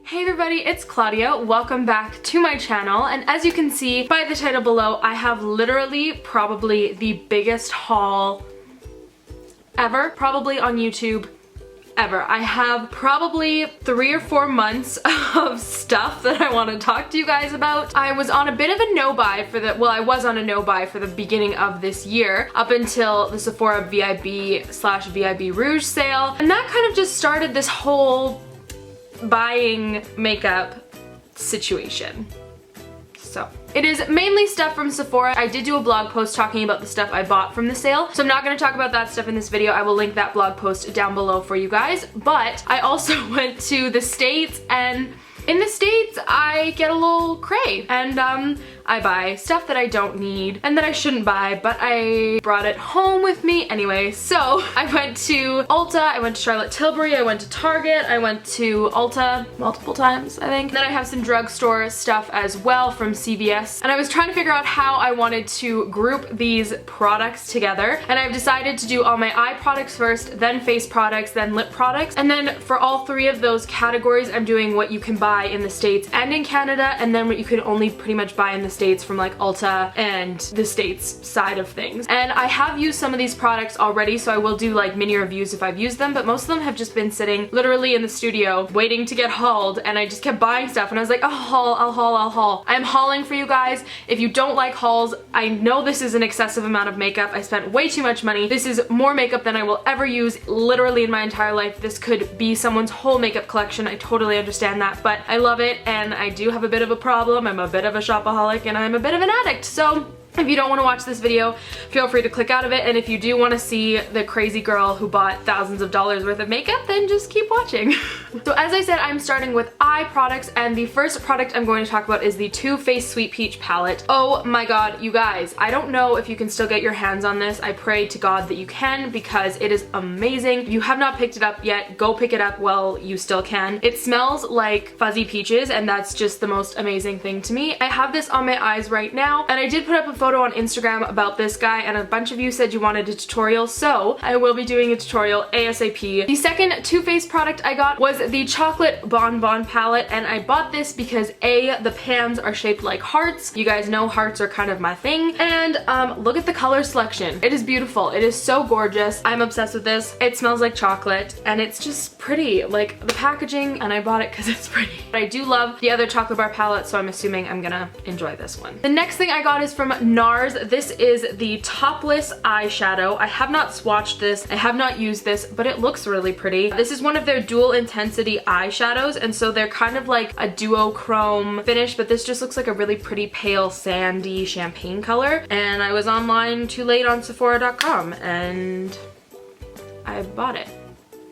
Hey everybody, it's Claudia. Welcome back to my channel, and as you can see by the title below, I have literally probably the biggest haul ever, probably on YouTube ever. I have probably 3 or 4 months of stuff that I want to talk to you guys about. I was on a bit of a no-buy for the, well, I was on a no-buy for the beginning of this year up until the Sephora VIB/VIB Rouge sale, and that kind of just started this whole buying makeup situation. So it is mainly stuff from Sephora. I did do a blog post talking about the stuff I bought from the sale, so I'm not going to talk about that stuff in this video. I will link that blog post down below for you guys. But I also went to the States, and in the States I get a little cray, and I buy stuff that I don't need and that I shouldn't buy, but I brought it home with me anyway. So I went to Ulta, I went to Charlotte Tilbury, I went to Target, I went to Ulta multiple times, I think. Then I have some drugstore stuff as well from CVS, and I was trying to figure out how I wanted to group these products together, and I've decided to do all my eye products first, then face products, then lip products, and then for all 3 of those categories I'm doing what you can buy in the States and in Canada, and then what you can only pretty much buy in the States from like Ulta and the States side of things. And I have used some of these products already, so I will do like mini reviews if I've used them, but most of them have just been sitting literally in the studio waiting to get hauled, and I just kept buying stuff, and I was like, I'll haul. I'm hauling for you guys. If you don't like hauls, I know this is an excessive amount of makeup. I spent way too much money. This is more makeup than I will ever use literally in my entire life. This could be someone's whole makeup collection. I totally understand that, but I love it, and I do have a bit of a problem. I'm a bit of a shopaholic, and I'm a bit of an addict, so if you don't want to watch this video, feel free to click out of it, and if you do want to see the crazy girl who bought thousands of dollars worth of makeup, then just keep watching. So as I said, I'm starting with eye products, and the first product I'm going to talk about is the Too Faced Sweet Peach palette. Oh my god, you guys, I don't know if you can still get your hands on this. I pray to God that you can, because it is amazing. If you have not picked it up yet, go pick it up while you still can. It smells like fuzzy peaches, and that's just the most amazing thing to me. I have this on my eyes right now, and I did put up a photo on Instagram about this guy, and a bunch of you said you wanted a tutorial, so I will be doing a tutorial ASAP. The second Too Faced product I got was the Chocolate Bonbon palette, and I bought this because A, the pans are shaped like hearts. You guys know hearts are kind of my thing, and look at the color selection. It is beautiful. It is so gorgeous. I'm obsessed with this. It smells like chocolate, and it's just pretty. Like the packaging, and I bought it because it's pretty. But I do love the other chocolate bar palette, so I'm assuming I'm gonna enjoy this one. The next thing I got is from NARS. This is the Topless eyeshadow. I have not swatched this. I have not used this, but it looks really pretty. This is one of their dual intensity eyeshadows, and so they're kind of like a duochrome finish, but this just looks like a really pretty pale sandy champagne color, and I was online too late on Sephora.com, and I bought it.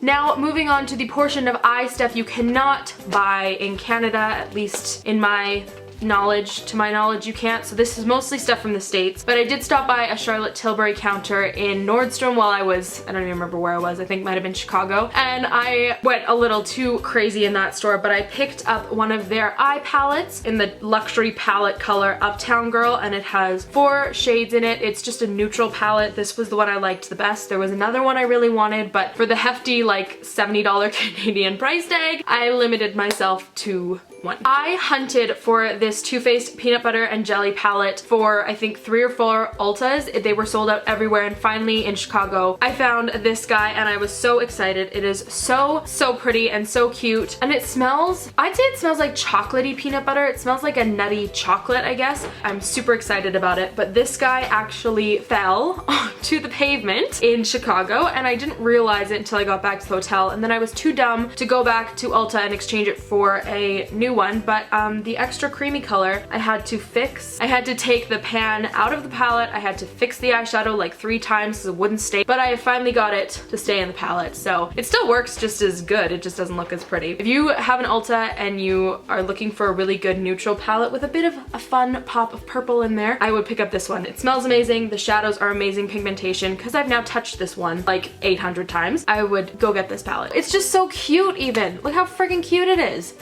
Now, moving on to the portion of eye stuff you cannot buy in Canada, at least in my knowledge. To my knowledge, you can't, so this is mostly stuff from the States, but I did stop by a Charlotte Tilbury counter in Nordstrom while I was, I don't even remember where I was, I think it might have been Chicago, and I went a little too crazy in that store, but I picked up one of their eye palettes in the luxury palette color Uptown Girl, and it has 4 shades in it. It's just a neutral palette. This was the one I liked the best. There was another one I really wanted, but for the hefty like $70 Canadian price tag, I limited myself to one. I hunted for this Too Faced peanut butter and jelly palette for I think 3 or 4 Ultas. They were sold out everywhere, and finally in Chicago I found this guy, and I was so excited. It is so pretty and so cute, and it smells, I'd say it smells like chocolatey peanut butter. It smells like a nutty chocolate, I guess. I'm super excited about it, but this guy actually fell to the pavement in Chicago, and I didn't realize it until I got back to the hotel, and then I was too dumb to go back to Ulta and exchange it for a new one, but the extra creamy color I had to fix. I had to take the pan out of the palette. I had to fix the eyeshadow like 3 times so it wouldn't stay, but I finally got it to stay in the palette, so it still works just as good. It just doesn't look as pretty. If you have an Ulta and you are looking for a really good neutral palette with a bit of a fun pop of purple in there, I would pick up this one. It smells amazing. The shadows are amazing pigmentation. Because I've now touched this one like 800 times, I would go get this palette. It's just so cute even. Look how freaking cute it is.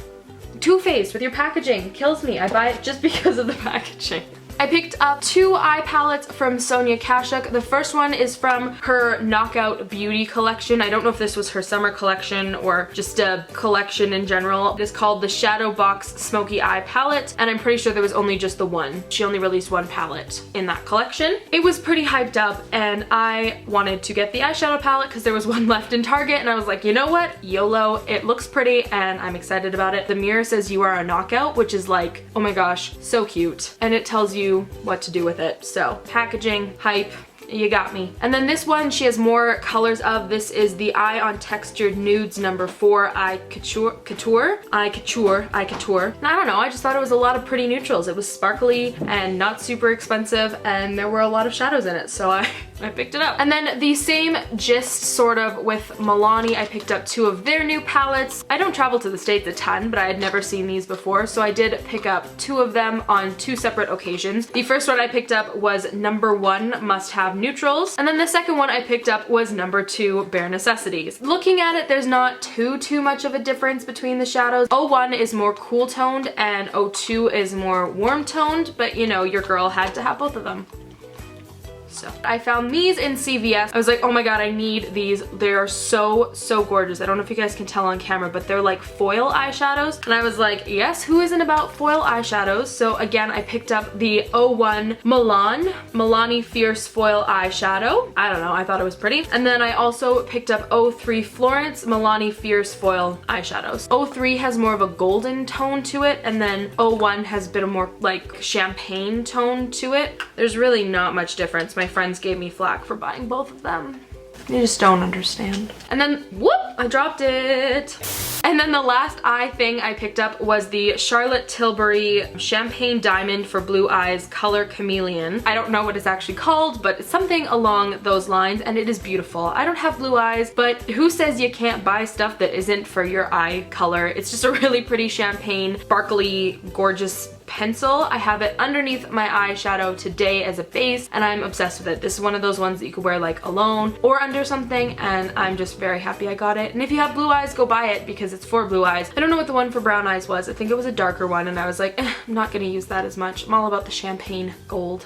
Too Faced with your packaging kills me. I buy it just because of the packaging. I picked up 2 eye palettes from Sonia Kashuk. The first one is from her Knockout Beauty collection. I don't know if this was her summer collection or just a collection in general. It is called the Shadow Box Smoky Eye Palette, and I'm pretty sure there was only just the one. She only released 1 palette in that collection. It was pretty hyped up, and I wanted to get the eyeshadow palette because there was one left in Target, and I was like, you know what? YOLO. It looks pretty, and I'm excited about it. The mirror says you are a knockout, which is like, oh my gosh, so cute. And it tells you what to do with it. So packaging, hype, you got me. And then this one she has more colors of. This is the Eye on Textured Nudes number 4 Eye Couture. And I don't know, I just thought it was a lot of pretty neutrals. It was sparkly and not super expensive, and there were a lot of shadows in it, so I picked it up. And then the same gist sort of with Milani. I picked up 2 of their new palettes. I don't travel to the States a ton, but I had never seen these before, so I did pick up 2 of them on 2 separate occasions. The first one I picked up was number 1 Must Have Neutrals, and then the second one I picked up was number 2 Bare Necessities. Looking at it, there's not too much of a difference between the shadows. 01 is more cool toned and 02 is more warm toned, but you know, your girl had to have both of them. So I found these in CVS. I was like, oh my god, I need these. They are so gorgeous. I don't know if you guys can tell on camera, but they're like foil eyeshadows. And I was like, yes, who isn't about foil eyeshadows? So again, I picked up the 01 Milani Fierce Foil Eyeshadow. I don't know, I thought it was pretty. And then I also picked up 03 Florence Milani Fierce Foil Eyeshadows. 03 has more of a golden tone to it, and then 01 has a bit of more like champagne tone to it. There's really not much difference. My friends gave me flack for buying both of them. You just don't understand. And then, whoop, I dropped it. And then the last eye thing I picked up was the Charlotte Tilbury Champagne Diamond for Blue Eyes Color Chameleon. I don't know what it's actually called, but it's something along those lines, and it is beautiful. I don't have blue eyes, but who says you can't buy stuff that isn't for your eye color? It's just a really pretty champagne, sparkly, gorgeous pencil. I have it underneath my eyeshadow today as a base, and I'm obsessed with it. This is one of those ones that you could wear like alone or under something, and I'm just very happy I got it. And if you have blue eyes, go buy it because it's for blue eyes. I don't know what the one for brown eyes was. I think it was a darker one, and I was like, I'm not gonna use that as much. I'm all about the champagne gold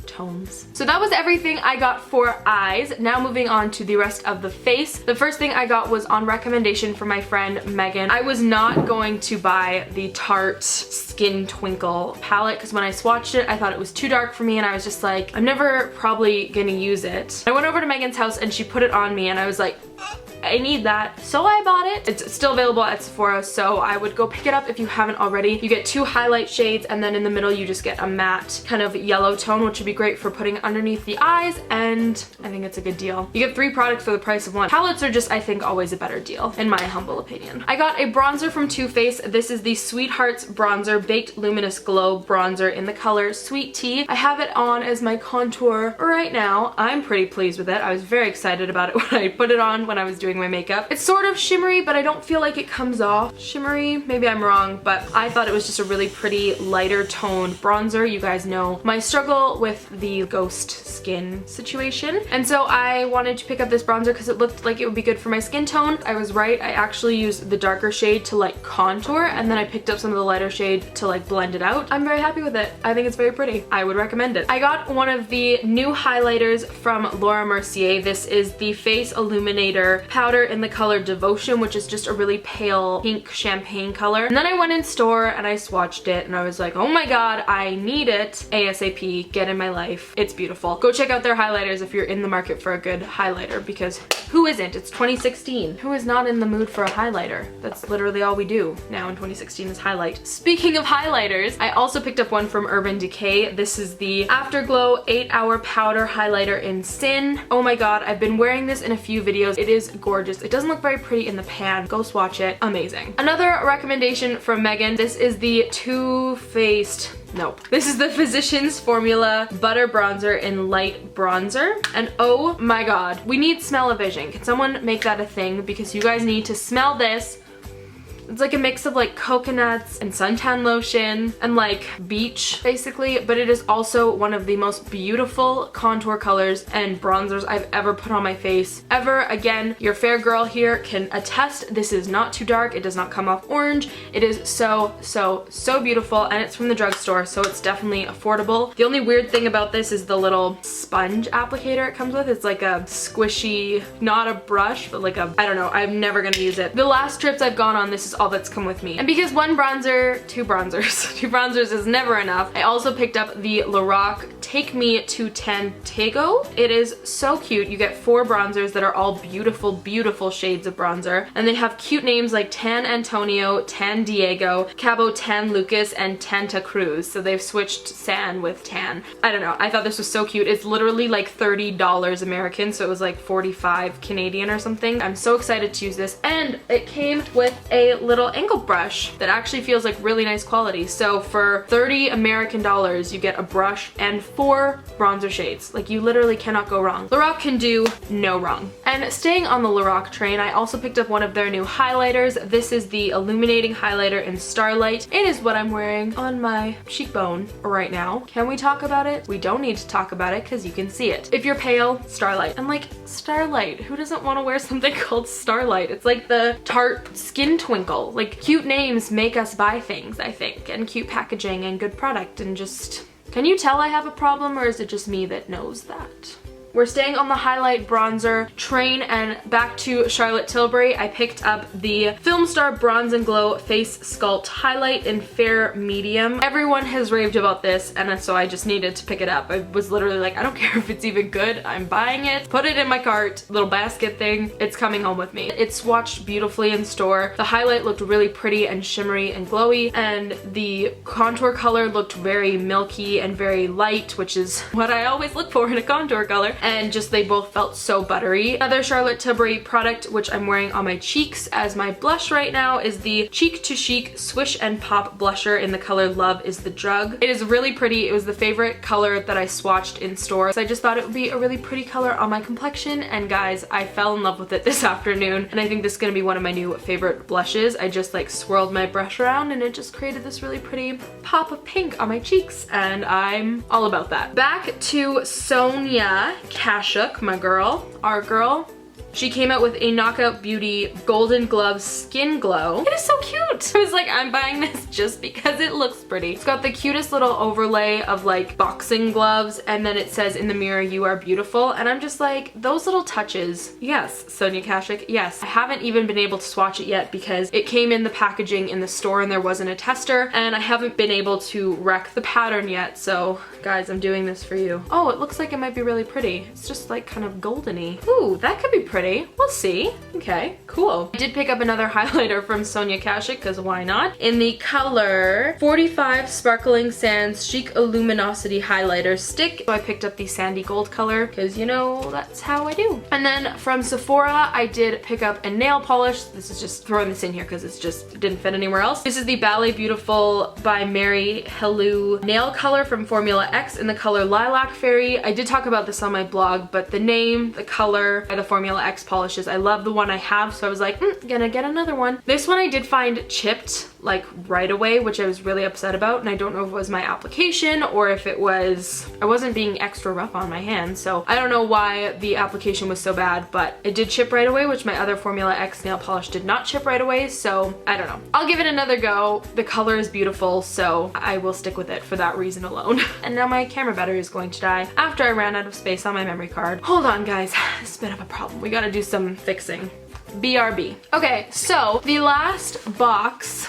tones. So that was everything I got for eyes. Now moving on to the rest of the face. The first thing I got was on recommendation from my friend Megan. I was not going to buy the Tarte Skin Twinkle palette because when I swatched it, I thought it was too dark for me, and I was just like, I'm never probably gonna use it. I went over to Megan's house and she put it on me, and I was like, I need that. So I bought it. It's still available at Sephora, so I would go pick it up if you haven't already. You get 2 highlight shades, and then in the middle you just get a matte kind of yellow tone, which would be great for putting underneath the eyes, and I think it's a good deal. You get 3 products for the price of 1. Palettes are just, I think, always a better deal, in my humble opinion. I got a bronzer from Too Faced. This is the Sweethearts Bronzer Baked Luminous Glow Bronzer in the color Sweet Tea. I have it on as my contour right now. I'm pretty pleased with it. I was very excited about it when I put it on when I was doing my makeup. It's sort of shimmery, but I don't feel like it comes off shimmery. Maybe I'm wrong, but I thought it was just a really pretty lighter toned bronzer. You guys know my struggle with the ghost skin situation, and so I wanted to pick up this bronzer because it looked like it would be good for my skin tone. I was right. I actually used the darker shade to like contour, and then I picked up some of the lighter shade to like blend it out. I'm very happy with it. I think it's very pretty. I would recommend it. I got one of the new highlighters from Laura Mercier. This is the Face Illuminator powder in the color Devotion, which is just a really pale pink champagne color. And then I went in store and I swatched it, and I was like, oh my god, I need it ASAP. Get in my life. It's beautiful. Go check out their highlighters if you're in the market for a good highlighter, because who isn't? It's 2016. Who is not in the mood for a highlighter? That's literally all we do now in 2016 is highlight. Speaking of highlighters, I also picked up one from Urban Decay. This is the Afterglow 8-Hour Powder Highlighter in Sin. Oh my god, I've been wearing this in a few videos. It is gorgeous. It doesn't look very pretty in the pan. Go swatch it. Amazing. Another recommendation from Megan. This is the Too Faced, nope. This is the Physicians Formula Butter Bronzer in Light Bronzer. And oh my god, we need smell-o-vision. Can someone make that a thing? Because you guys need to smell this. It's like a mix of like coconuts and suntan lotion and like beach basically, but it is also one of the most beautiful contour colors and bronzers I've ever put on my face ever. Again, your fair girl here can attest this is not too dark. It does not come off orange. It is so beautiful, and it's from the drugstore, so it's definitely affordable. The only weird thing about this is the little sponge applicator it comes with. It's like a squishy, not a brush, but like a, I don't know, I'm never gonna use it. The last trips I've gone on, this is all that's come with me. And because one bronzer, two bronzers is never enough, I also picked up the Lorac Take Me to Tantego. It is so cute. You get 4 bronzers that are all beautiful shades of bronzer, and they have cute names like Tan Antonio, Tan Diego, Cabo Tan Lucas, and Tanta Cruz. So they've switched San with Tan. I don't know. I thought this was so cute. It's literally like $30 American, so it was like 45 Canadian or something. I'm so excited to use this, and it came with a little angle brush that actually feels like really nice quality. So for $30 American dollars, you get a brush and 4 bronzer shades. Like, you literally cannot go wrong. Lorac can do no wrong. And staying on the Lorac train, I also picked up one of their new highlighters. This is the Illuminating Highlighter in Starlight. It is what I'm wearing on my cheekbone right now. Can we talk about it? We don't need to talk about it because you can see it. If you're pale, Starlight. I'm like, Starlight? Who doesn't want to wear something called Starlight? It's like the Tarte Skin Twinkle. Like, cute names make us buy things, I think, and cute packaging and good product, and just... Can you tell I have a problem, or is it just me that knows that? We're staying on the highlight bronzer train, and back to Charlotte Tilbury. I picked up the Film Star Bronze and Glow Face Sculpt Highlight in Fair Medium. Everyone has raved about this, and so I just needed to pick it up. I was literally like, I don't care if it's even good, I'm buying it. Put it in my cart, little basket thing. It's coming home with me. It swatched beautifully in store. The highlight looked really pretty and shimmery and glowy, and the contour color looked very milky and very light, which is what I always look for in a contour color. And just they both felt so buttery. Another Charlotte Tilbury product, which I'm wearing on my cheeks as my blush right now, is the Cheek to Chic Swish and Pop blusher in the color Love is the Drug. It is really pretty. It was the favorite color that I swatched in store, so I just thought it would be a really pretty color on my complexion, and guys, I fell in love with it this afternoon, and I think this is gonna be one of my new favorite blushes. I just like swirled my brush around and it just created this really pretty pop of pink on my cheeks, and I'm all about that. Back to Sonia Kashuk, my girl, our girl. She came out with a Knockout Beauty Golden Glove Skin Glow. It is so cute. I was like, I'm buying this just because it looks pretty. It's got the cutest little overlay of like boxing gloves, and then it says, in the mirror you are beautiful, and I'm just like, those little touches. Yes, Sonia Kashuk, yes. I haven't even been able to swatch it yet because it came in the packaging in the store and there wasn't a tester, and I haven't been able to wreck the pattern yet, so guys, I'm doing this for you. Oh, it looks like it might be really pretty. It's just like kind of goldeny. Ooh, that could be pretty. We'll see. Okay, cool. I did pick up another highlighter from Sonia Kashuk, because why not? In the color 45 Sparkling Sands Chic Luminosity Highlighter Stick. So I picked up the sandy gold color, because you know, that's how I do. And then from Sephora, I did pick up a nail polish. This is just throwing this in here because it's just didn't fit anywhere else. This is the Ballet Beautiful by Mary Helou nail color from Formula X in the color Lilac Fairy. I did talk about this on my blog, but the name, the color, and the Formula X polishes, I love the one I have, so I was like, gonna get another one. This one I did find chipped like right away, which I was really upset about, and I don't know if it was my application or if it was, I wasn't being extra rough on my hands, so I don't know why the application was so bad, but it did chip right away, which my other Formula X nail polish did not chip right away, so I don't know. I'll give it another go. The color is beautiful, so I will stick with it for that reason alone. And now my camera battery is going to die after I ran out of space on my memory card. Hold on, guys. This is a bit of a problem. We gotta do some fixing. BRB. Okay, so the last box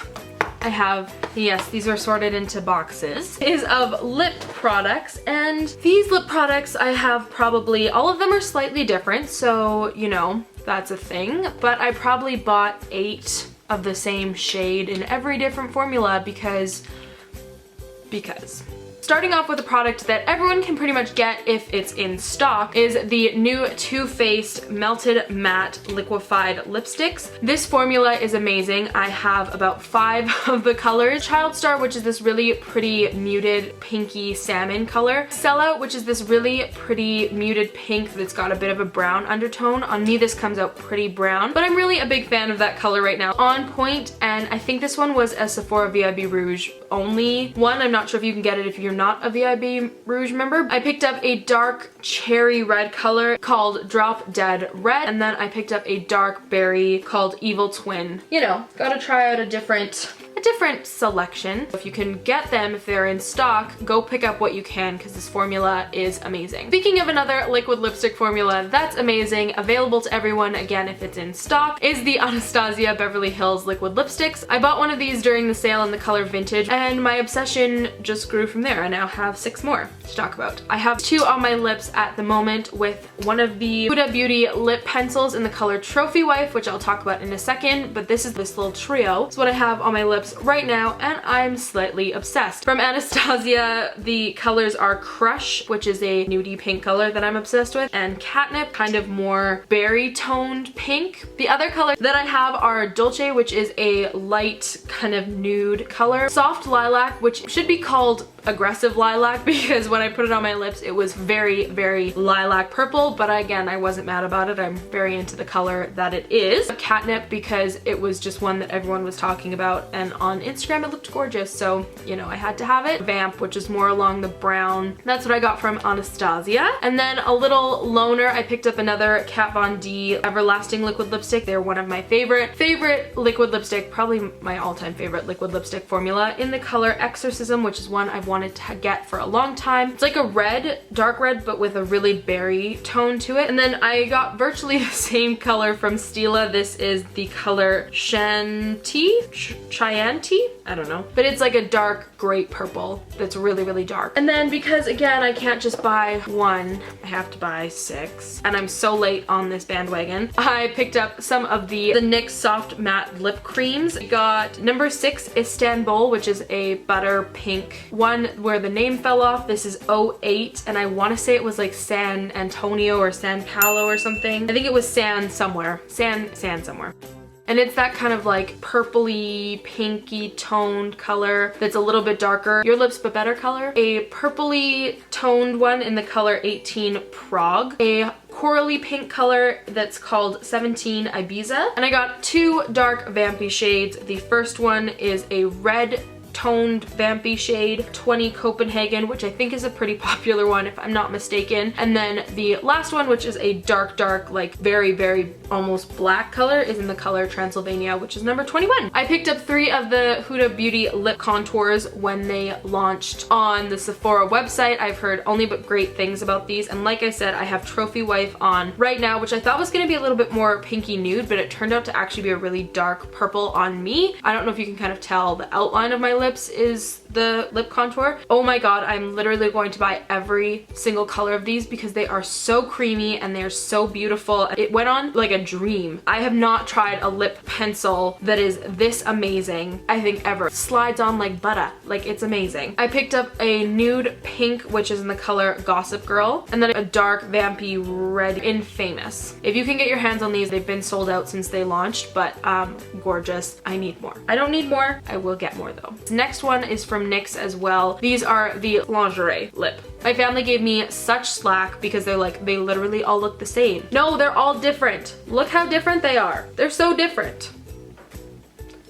I have, yes, these are sorted into boxes, is of lip products, and these lip products I have probably, all of them are slightly different, so you know, that's a thing, but I probably bought 8 of the same shade in every different formula because Starting off with a product that everyone can pretty much get if it's in stock is the new Too Faced Melted Matte Liquefied Lipsticks. This formula is amazing. I have about 5 of the colors. Child Star, which is this really pretty muted pinky salmon color. Sellout, which is this really pretty muted pink that's got a bit of a brown undertone. On me this comes out pretty brown, but I'm really a big fan of that color right now. On Point, and I think this one was a Sephora VIB Rouge only one. I'm not sure if you can get it if you're not a VIB Rouge member. I picked up a dark cherry red color called Drop Dead Red, and then I picked up a dark berry called Evil Twin. You know, gotta try out a different selection. If you can get them, if they're in stock, go pick up what you can because this formula is amazing. Speaking of another liquid lipstick formula that's amazing, available to everyone again if it's in stock, is the Anastasia Beverly Hills liquid lipsticks. I bought one of these during the sale in the color Vintage and my obsession just grew from there. I now have 6 more to talk about. I have 2 on my lips at the moment with one of the Huda Beauty lip pencils in the color Trophy Wife, which I'll talk about in a second, but this is this little trio. It's what I have on my lips right now and I'm slightly obsessed. From Anastasia, the colors are Crush, which is a nudie pink color that I'm obsessed with, and Catnip, kind of more berry toned pink. The other colors that I have are Dolce, which is a light kind of nude color, Soft Lilac, which should be called Aggressive Lilac because when I put it on my lips it was very, very lilac purple, but again, I wasn't mad about it. I'm very into the color that it is. Catnip because it was just one that everyone was talking about and on Instagram it looked gorgeous, so you know I had to have it. Vamp, which is more along the brown. That's what I got from Anastasia. And then a little loner, I picked up another Kat Von D Everlasting liquid lipstick. They're one of my favorite liquid lipstick, probably my all-time favorite liquid lipstick formula, in the color Exorcism, which is one I've wanted to get for a long time. It's like a red, dark red, but with a really berry tone to it. And then I got virtually the same color from Stila. This is the color Chianti? I don't know. But it's like a dark grape purple that's really, really dark. And then because again, I can't just buy one, I have to buy 6. And I'm so late on this bandwagon. I picked up some of the NYX Soft Matte Lip Creams. I got number 6 Istanbul, which is a butter pink one where the name fell off. This is 08 and I want to say it was like San Antonio or San Paolo or something. I think it was San somewhere. San somewhere. And it's that kind of like purpley, pinky toned color that's a little bit darker. Your Lips But Better color. A purpley toned one in the color 18 Prague. A corally pink color that's called 17 Ibiza. And I got 2 dark vampy shades. The first one is a red toned vampy shade 20 Copenhagen, which I think is a pretty popular one if I'm not mistaken. And then the last one, which is a dark like very, very almost black color, is in the color Transylvania, which is number 21. I picked up 3 of the Huda Beauty lip contours when they launched on the Sephora website. I've heard only but great things about these, and like I said, I have Trophy Wife on right now, which I thought was going to be a little bit more pinky nude, but it turned out to actually be a really dark purple on me. I don't know if you can kind of tell the outline of my lips is the lip contour. Oh my god, I'm literally going to buy every single color of these because they are so creamy and they're so beautiful. It went on like a dream. I have not tried a lip pencil that is this amazing, I think, ever. Slides on like butter. Like, it's amazing. I picked up a nude pink, which is in the color Gossip Girl, and then a dark vampy red in Famous. If you can get your hands on these, they've been sold out since they launched, but gorgeous. I need more. I don't need more. I will get more though. This next one is from NYX as well. These are the lingerie lip. My family gave me such slack because they're like, they literally all look the same. No, they're all different. Look how different they are. They're so different.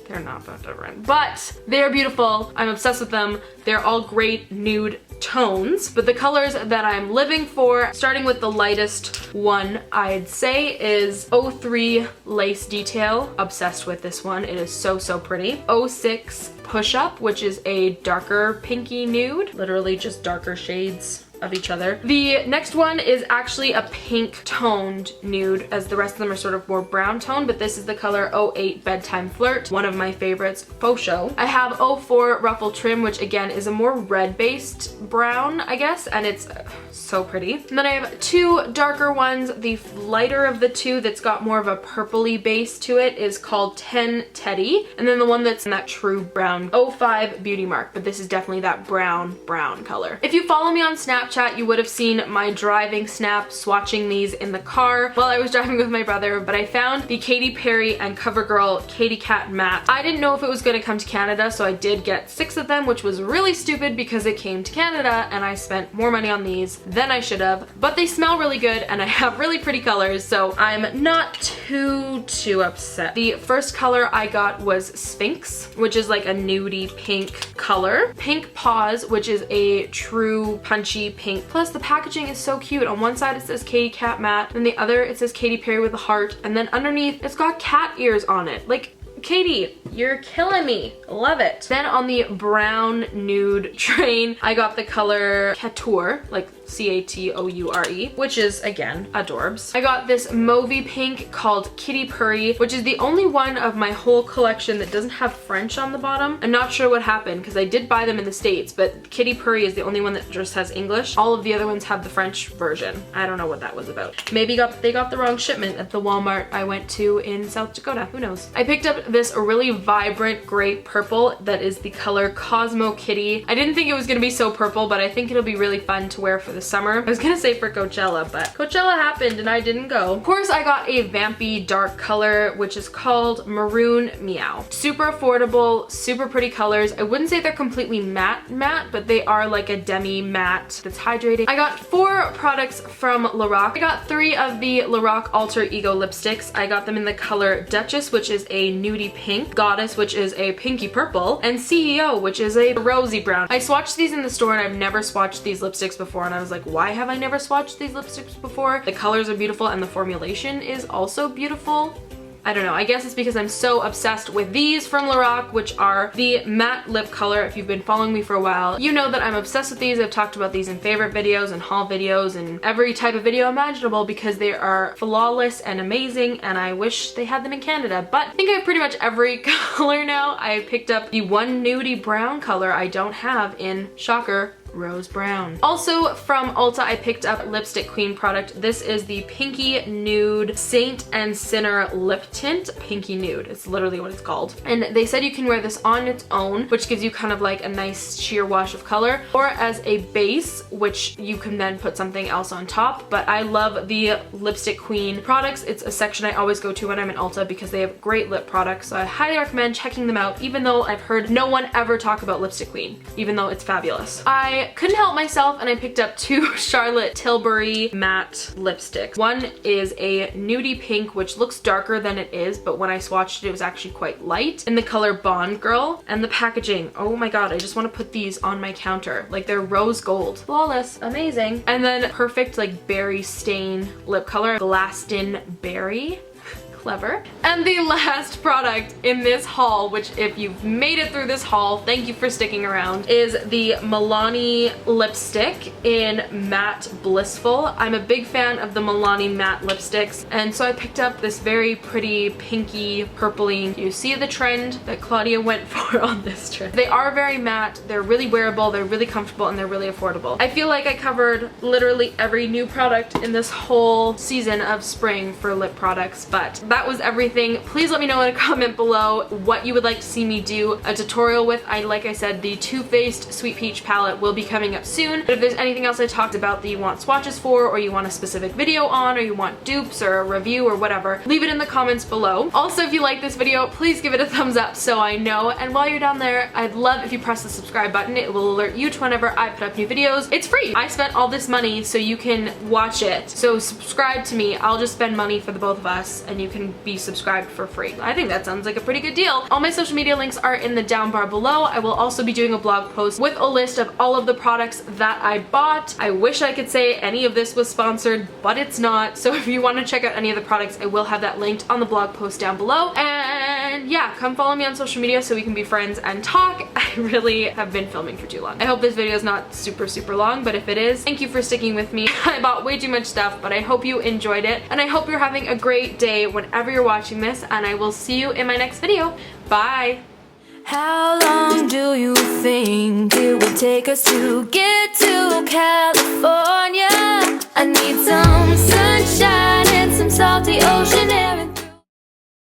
They're not that different, but they're beautiful. I'm obsessed with them. They're all great nude tones, but the colors that I'm living for, starting with the lightest one, I'd say is 03 Lace Detail. Obsessed with this one. It is so, so pretty. 06 Push Up, which is a darker pinky nude. Literally just darker shades of each other. The next one is actually a pink toned nude, as the rest of them are sort of more brown toned, but this is the color 08 Bedtime Flirt, one of my favorites, faux show. I have 04 Ruffle Trim, which again is a more red based brown, I guess, and it's so pretty. And then I have two darker ones. The lighter of the two that's got more of a purpley base to it is called 10 Teddy, and then the one that's in that true brown 05 Beauty Mark, but this is definitely that brown color. If you follow me on Snapchat, you would have seen my driving snap swatching these in the car while I was driving with my brother, but I found the Katy Perry and CoverGirl Katy Cat matte. I didn't know if it was going to come to Canada, so I did get 6 of them, which was really stupid because it came to Canada and I spent more money on these than I should have, but they smell really good and I have really pretty colors, so I'm not too upset. The first color I got was Sphinx, which is like a nudie pink color. Pink Paws, which is a true punchy pink. Plus the packaging is so cute. On one side it says Katy Cat Matte, and the other it says Katy Perry with a heart, and then underneath it's got cat ears on it. Like, Katie, you're killing me. Love it. Then on the brown nude train, I got the color Couture, like C-A-T-O-U-R-E, which is, again, adorbs. I got this mauvey pink called Kitty Purry, which is the only one of my whole collection that doesn't have French on the bottom. I'm not sure what happened because I did buy them in the States, but Kitty Purry is the only one that just has English. All of the other ones have the French version. I don't know what that was about. Maybe they got the wrong shipment at the Walmart I went to in South Dakota. Who knows? I picked up this really vibrant gray purple that is the color Cosmo Kitty. I didn't think it was gonna be so purple, but I think it'll be really fun to wear for the summer. I was gonna say for Coachella, but Coachella happened and I didn't go. Of course, I got a vampy dark color, which is called Maroon Meow. Super affordable, super pretty colors. I wouldn't say they're completely matte, but they are like a demi matte that's hydrating. I got 4 products from Lorac. I got 3 of the Lorac Alter Ego lipsticks. I got them in the color Duchess, which is a nudie pink, Goddess, which is a pinky purple, and CEO, which is a rosy brown. I swatched these in the store and I've never swatched these lipsticks before, and I was like, why have I never swatched these lipsticks before? The colors are beautiful and the formulation is also beautiful. I don't know, I guess it's because I'm so obsessed with these from Lorac, which are the matte lip color. If you've been following me for a while, you know that I'm obsessed with these. I've talked about these in favorite videos and haul videos and every type of video imaginable because they are flawless and amazing, and I wish they had them in Canada. But I think I have pretty much every color now. I picked up the one nudie brown color I don't have in, shocker, rose brown. Also from Ulta, I picked up Lipstick Queen product. This is the Pinky Nude Saint and Sinner Lip Tint. Pinky Nude, it's literally what it's called. And they said you can wear this on its own, which gives you kind of like a nice sheer wash of color, or as a base, which you can then put something else on top. But I love the Lipstick Queen products. It's a section I always go to when I'm in Ulta because they have great lip products. So I highly recommend checking them out, even though I've heard no one ever talk about Lipstick Queen, even though it's fabulous. I couldn't help myself and I picked up 2 Charlotte Tilbury matte lipsticks. One is a nudie pink, which looks darker than it is, but when I swatched it, it was actually quite light, in the color Bond Girl. And the packaging, oh my god, I just want to put these on my counter. Like, they're rose gold. Flawless, amazing. And then perfect like berry stain lip color, Glaston Berry. Clever. And the last product in this haul, which if you've made it through this haul, thank you for sticking around, is the Milani lipstick in Matte Blissful. I'm a big fan of the Milani matte lipsticks, and so I picked up this very pretty pinky purpley. You see the trend that Claudia went for on this trip. They are very matte, they're really wearable, they're really comfortable, and they're really affordable. I feel like I covered literally every new product in this whole season of spring for lip products, but that was everything. Please let me know in a comment below what you would like to see me do a tutorial with. Like I said, the Too Faced Sweet Peach palette will be coming up soon, but if there's anything else I talked about that you want swatches for, or you want a specific video on, or you want dupes or a review or whatever, leave it in the comments below. Also, if you like this video, please give it a thumbs up so I know, and while you're down there, I'd love if you press the subscribe button. It will alert you to whenever I put up new videos. It's free. I spent all this money so you can watch it, so subscribe to me. I'll just spend money for the both of us and you can be subscribed for free. I think that sounds like a pretty good deal. All my social media links are in the down bar below. I will also be doing a blog post with a list of all of the products that I bought. I wish I could say any of this was sponsored, but it's not. So if you want to check out any of the products, I will have that linked on the blog post down below. And And yeah, come follow me on social media so we can be friends and talk. I really have been filming for too long. I hope this video is not super long, but if it is, thank you for sticking with me. I bought way too much stuff, but I hope you enjoyed it, and I hope you're having a great day whenever you're watching this, and I will see you in my next video. Bye! How long do you think it would take us to get to California? I need some sunshine and some salty ocean air.